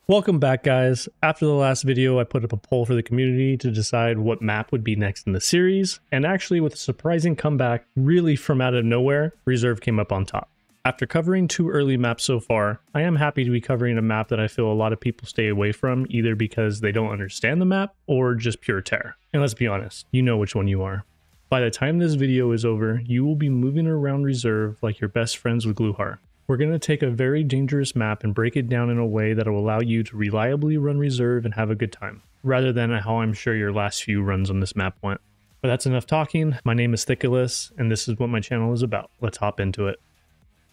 Welcome back, guys. After the last video, I put up a poll for the community to decide what map would be next in the series, and actually with a surprising comeback, really from out of nowhere, Reserve came up on top. After covering 2 early maps so far, I am happy to be covering a map that I feel a lot of people stay away from, either because they don't understand the map, or just pure terror. And let's be honest, you know which one you are. By the time this video is over, you will be moving around Reserve like your best friends with Gluhar. We're going to take a very dangerous map and break it down in a way that will allow you to reliably run Reserve and have a good time, rather than how I'm sure your last few runs on this map went. But that's enough talking. My name is Thickulus, and this is what my channel is about. Let's hop into it.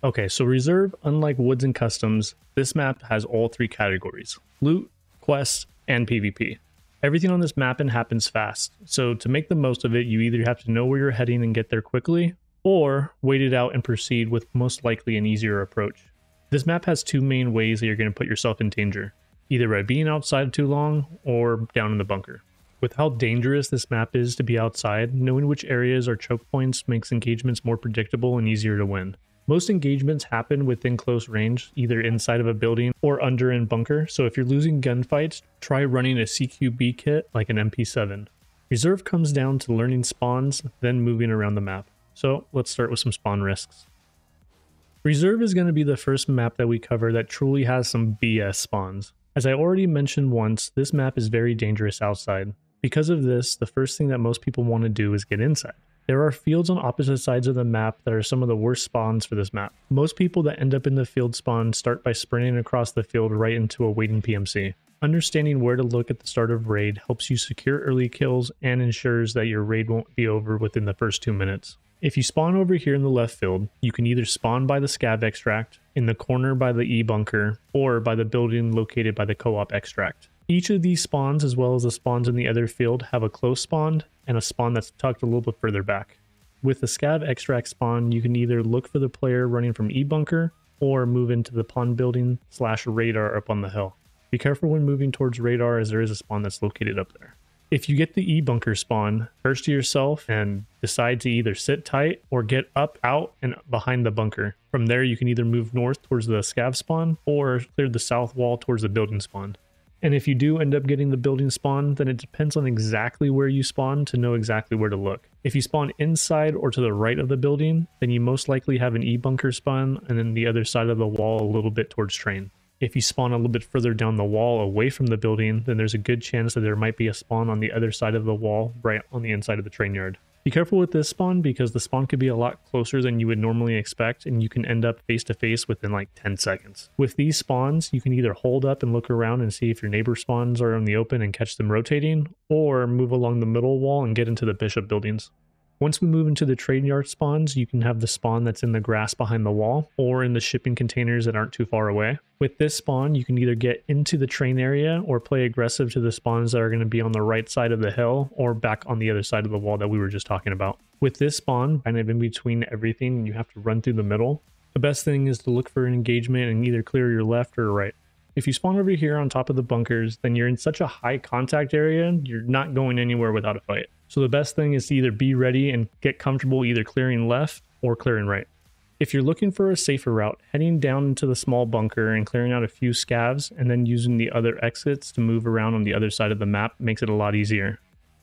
Okay, so Reserve, unlike Woods and Customs, this map has all 3 categories: loot, quests, and PvP. Everything on this mapping happens fast, so to make the most of it, you either have to know where you're heading and get there quickly, or wait it out and proceed with most likely an easier approach. This map has 2 main ways that you're going to put yourself in danger, either by being outside too long or down in the bunker. With how dangerous this map is to be outside, knowing which areas are choke points makes engagements more predictable and easier to win. Most engagements happen within close range, either inside of a building or under in bunker, so if you're losing gunfights, try running a CQB kit like an MP7. Reserve comes down to learning spawns, then moving around the map. So let's start with some spawn risks. Reserve is going to be the first map that we cover that truly has some BS spawns. As I already mentioned once, this map is very dangerous outside. Because of this, the first thing that most people want to do is get inside. There are fields on opposite sides of the map that are some of the worst spawns for this map. Most people that end up in the field spawn start by sprinting across the field right into a waiting PMC. Understanding where to look at the start of raid helps you secure early kills and ensures that your raid won't be over within the first 2 minutes. If you spawn over here in the left field, you can either spawn by the scav extract, in the corner by the E-bunker, or by the building located by the co-op extract. Each of these spawns, as well as the spawns in the other field, have a close spawn and a spawn that's tucked a little bit further back. With the scav extract spawn, you can either look for the player running from E-bunker, or move into the pond building / radar up on the hill. Be careful when moving towards radar, as there is a spawn that's located up there. If you get the E-bunker spawn, curse to yourself and decide to either sit tight or get up, out, and behind the bunker. From there, you can either move north towards the scav spawn or clear the south wall towards the building spawn. And if you do end up getting the building spawn, then it depends on exactly where you spawn to know exactly where to look. If you spawn inside or to the right of the building, then you most likely have an E-bunker spawn and then the other side of the wall a little bit towards train. If you spawn a little bit further down the wall away from the building, then there's a good chance that there might be a spawn on the other side of the wall right on the inside of the train yard. Be careful with this spawn because the spawn could be a lot closer than you would normally expect and you can end up face to face within like 10 seconds. With these spawns, you can either hold up and look around and see if your neighbor spawns are in the open and catch them rotating, or move along the middle wall and get into the bishop buildings. Once we move into the train yard spawns, you can have the spawn that's in the grass behind the wall or in the shipping containers that aren't too far away. With this spawn, you can either get into the train area or play aggressive to the spawns that are going to be on the right side of the hill or back on the other side of the wall that we were just talking about. With this spawn, kind of in between everything, and you have to run through the middle, the best thing is to look for an engagement and either clear your left or right. If you spawn over here on top of the bunkers, then you're in such a high contact area, you're not going anywhere without a fight. So the best thing is to either be ready and get comfortable either clearing left or clearing right. If you're looking for a safer route, heading down into the small bunker and clearing out a few scavs and then using the other exits to move around on the other side of the map makes it a lot easier.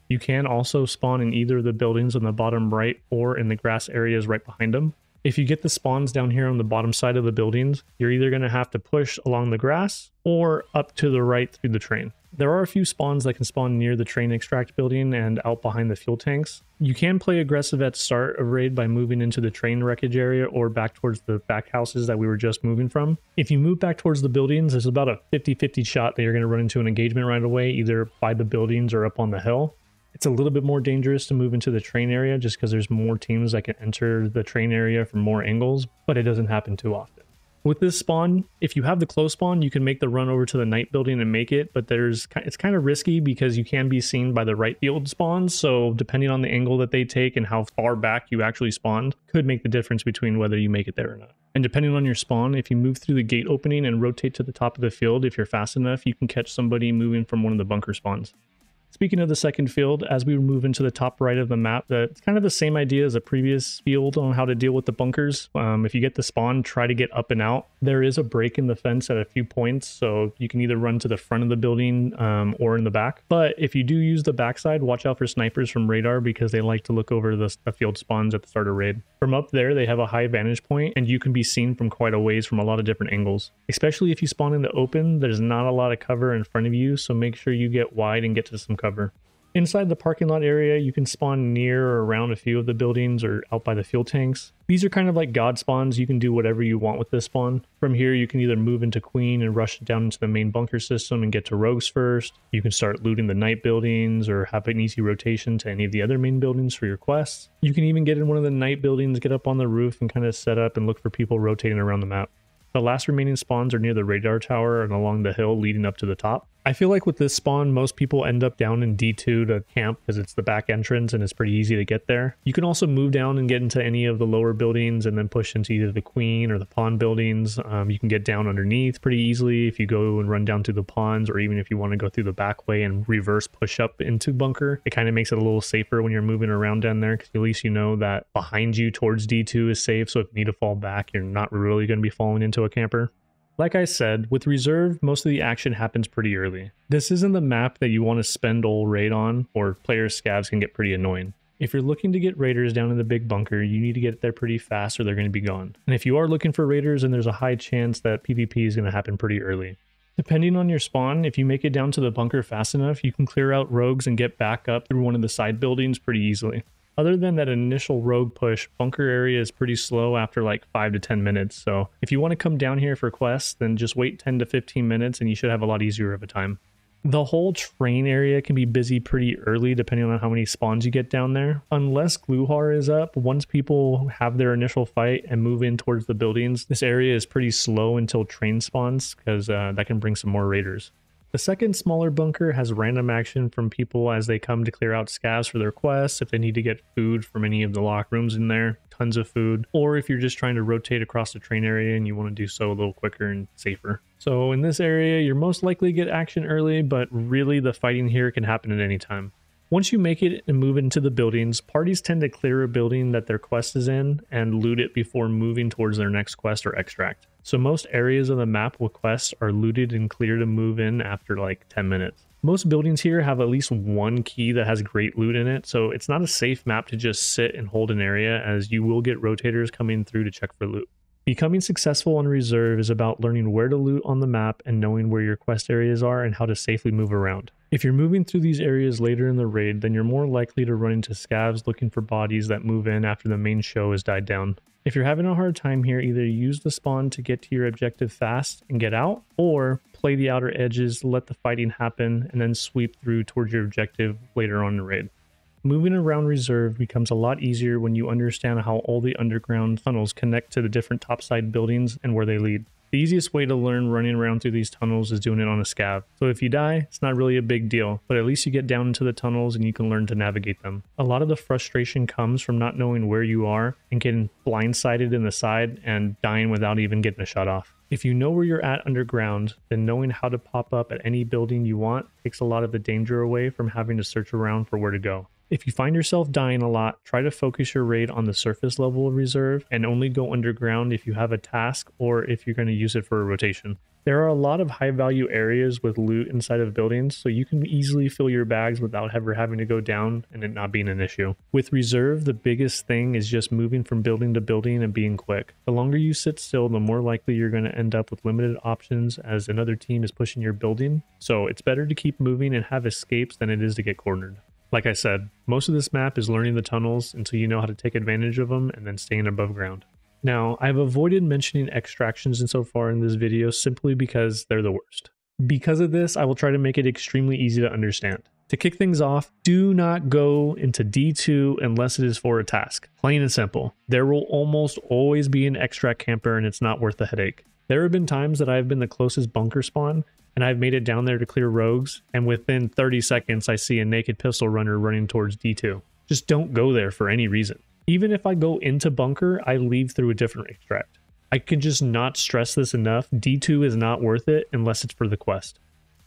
You can also spawn in either of the buildings on the bottom right or in the grass areas right behind them. If you get the spawns down here on the bottom side of the buildings, you're either going to have to push along the grass or up to the right through the train. There are a few spawns that can spawn near the train extract building and out behind the fuel tanks. You can play aggressive at start of raid by moving into the train wreckage area or back towards the back houses that we were just moving from. If you move back towards the buildings, there's about a 50-50 shot that you're going to run into an engagement right away, either by the buildings or up on the hill. It's a little bit more dangerous to move into the train area just because there's more teams that can enter the train area from more angles, but it doesn't happen too often. With this spawn, if you have the close spawn, you can make the run over to the night building and make it, but it's kind of risky because you can be seen by the right field spawns, so depending on the angle that they take and how far back you actually spawned, could make the difference between whether you make it there or not. And depending on your spawn, if you move through the gate opening and rotate to the top of the field, if you're fast enough, you can catch somebody moving from one of the bunker spawns. Speaking of the second field, as we move into the top right of the map, that's kind of the same idea as a previous field on how to deal with the bunkers. If you get the spawn, try to get up and out. There is a break in the fence at a few points, so you can either run to the front of the building or in the back. But if you do use the backside, watch out for snipers from radar because they like to look over the field spawns at the start of raid. From up there, they have a high vantage point and you can be seen from quite a ways from a lot of different angles. Especially if you spawn in the open, there's not a lot of cover in front of you, so make sure you get wide and get to some cover. Inside the parking lot area, you can spawn near or around a few of the buildings or out by the fuel tanks. These are kind of like god spawns. You can do whatever you want with this spawn. From here, you can either move into Queen and rush down into the main bunker system and get to rogues first. You can start looting the night buildings or have an easy rotation to any of the other main buildings for your quests. You can even get in one of the night buildings, get up on the roof and kind of set up and look for people rotating around the map. The last remaining spawns are near the radar tower and along the hill leading up to the top. I feel like with this spawn, most people end up down in D2 to camp because it's the back entrance and it's pretty easy to get there. You can also move down and get into any of the lower buildings and then push into either the Queen or the pawn buildings. You can get down underneath pretty easily if you go and run down through the pawns, or even if you want to go through the back way and reverse push up into bunker. It kind of makes it a little safer when you're moving around down there because at least you know that behind you towards D2 is safe, so if you need to fall back, you're not really going to be falling into a camper. Like I said, with Reserve, most of the action happens pretty early. This isn't the map that you want to spend all raid on, or player scavs can get pretty annoying. If you're looking to get raiders down in the big bunker, you need to get there pretty fast or they're going to be gone. And if you are looking for raiders, then there's a high chance that PvP is going to happen pretty early. Depending on your spawn, if you make it down to the bunker fast enough, you can clear out rogues and get back up through one of the side buildings pretty easily. Other than that initial rogue push, bunker area is pretty slow after like 5 to 10 minutes, so if you want to come down here for quests, then just wait 10 to 15 minutes and you should have a lot easier of a time. The whole train area can be busy pretty early depending on how many spawns you get down there. Unless Gluhar is up, once people have their initial fight and move in towards the buildings, this area is pretty slow until train spawns because that can bring some more raiders. The second smaller bunker has random action from people as they come to clear out scavs for their quests, if they need to get food from any of the lock rooms in there, tons of food, or if you're just trying to rotate across the train area and you want to do so a little quicker and safer. So in this area, you're most likely to get action early, but really the fighting here can happen at any time. Once you make it and move into the buildings, parties tend to clear a building that their quest is in and loot it before moving towards their next quest or extract. So most areas of the map with quests are looted and clear to move in after like 10 minutes. Most buildings here have at least one key that has great loot in it, so it's not a safe map to just sit and hold an area, as you will get rotators coming through to check for loot. Becoming successful on Reserve is about learning where to loot on the map and knowing where your quest areas are and how to safely move around. If you're moving through these areas later in the raid, then you're more likely to run into scavs looking for bodies that move in after the main show has died down. If you're having a hard time here, either use the spawn to get to your objective fast and get out, or play the outer edges, let the fighting happen, and then sweep through towards your objective later on in the raid. Moving around Reserve becomes a lot easier when you understand how all the underground tunnels connect to the different topside buildings and where they lead. The easiest way to learn running around through these tunnels is doing it on a scav. So if you die, it's not really a big deal, but at least you get down into the tunnels and you can learn to navigate them. A lot of the frustration comes from not knowing where you are and getting blindsided in the side and dying without even getting a shot off. If you know where you're at underground, then knowing how to pop up at any building you want takes a lot of the danger away from having to search around for where to go. If you find yourself dying a lot, try to focus your raid on the surface level of Reserve and only go underground if you have a task or if you're going to use it for a rotation. There are a lot of high value areas with loot inside of buildings, so you can easily fill your bags without ever having to go down and it not being an issue. With Reserve, the biggest thing is just moving from building to building and being quick. The longer you sit still, the more likely you're going to end up with limited options as another team is pushing your building, so it's better to keep moving and have escapes than it is to get cornered. Like I said, most of this map is learning the tunnels until you know how to take advantage of them and then staying above ground. Now, I've avoided mentioning extractions insofar in this video simply because they're the worst. Because of this, I will try to make it extremely easy to understand. To kick things off, do not go into D2 unless it is for a task. Plain and simple. There will almost always be an extract camper and it's not worth the headache. There have been times that I've been the closest bunker spawn and I've made it down there to clear rogues, and within 30 seconds I see a naked pistol runner running towards D2. Just don't go there for any reason. Even if I go into bunker, I leave through a different extract. I can just not stress this enough. D2 is not worth it unless it's for the quest.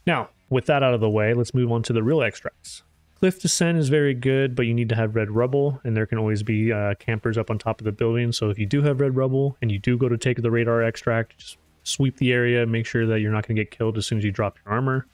Now, with that out of the way, let's move on to the real extracts. Cliff Descent is very good, but you need to have red rubble, and there can always be campers up on top of the building. So if you do have red rubble and you do go to take the radar extract, just sweep the area, make sure that you're not going to get killed as soon as you drop your armor.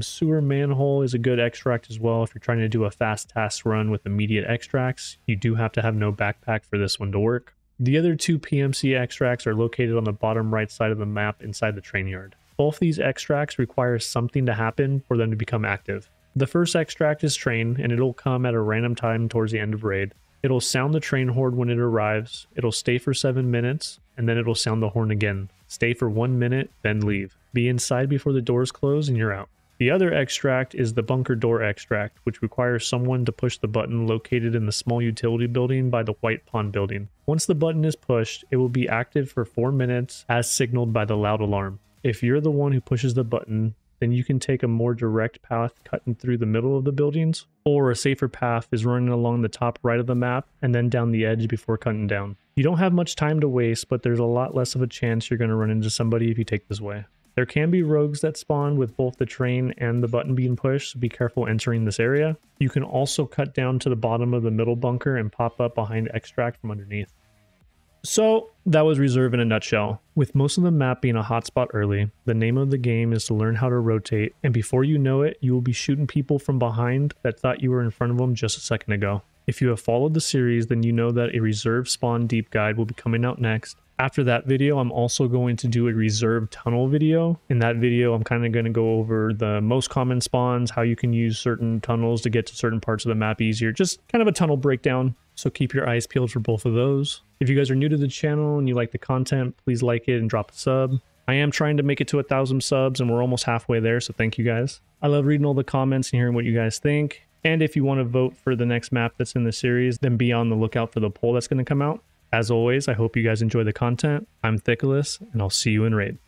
Sewer manhole is a good extract as well. If you're trying to do a fast task run with immediate extracts, you do have to have no backpack for this one to work. The other two PMC extracts are located on the bottom right side of the map inside the train yard. Both these extracts require something to happen for them to become active. The first extract is train, and it'll come at a random time towards the end of raid. It'll sound the train horde when it arrives, it'll stay for 7 minutes, and then it'll sound the horn again. Stay for 1 minute, then leave. Be inside before the doors close and you're out. The other extract is the bunker door extract, which requires someone to push the button located in the small utility building by the White Pond building. Once the button is pushed, it will be active for 4 minutes as signaled by the loud alarm. If you're the one who pushes the button, then you can take a more direct path cutting through the middle of the buildings, or a safer path is running along the top right of the map and then down the edge before cutting down. You don't have much time to waste, but there's a lot less of a chance you're going to run into somebody if you take this way. There can be rogues that spawn with both the train and the button being pushed, so be careful entering this area. You can also cut down to the bottom of the middle bunker and pop up behind extract from underneath. So that was Reserve in a nutshell. With most of the map being a hotspot early, the name of the game is to learn how to rotate, and before you know it, you will be shooting people from behind that thought you were in front of them just a second ago. If you have followed the series, then you know that a Reserve spawn deep guide will be coming out next. After that video, I'm also going to do a Reserve tunnel video. In that video, I'm kind of going to go over the most common spawns, how you can use certain tunnels to get to certain parts of the map easier, just kind of a tunnel breakdown. So keep your eyes peeled for both of those. If you guys are new to the channel and you like the content, please like it and drop a sub. I am trying to make it to 1,000 subs and we're almost halfway there, so thank you guys. I love reading all the comments and hearing what you guys think. And if you want to vote for the next map that's in the series, then be on the lookout for the poll that's going to come out. As always, I hope you guys enjoy the content. I'm Thickless, and I'll see you in raid.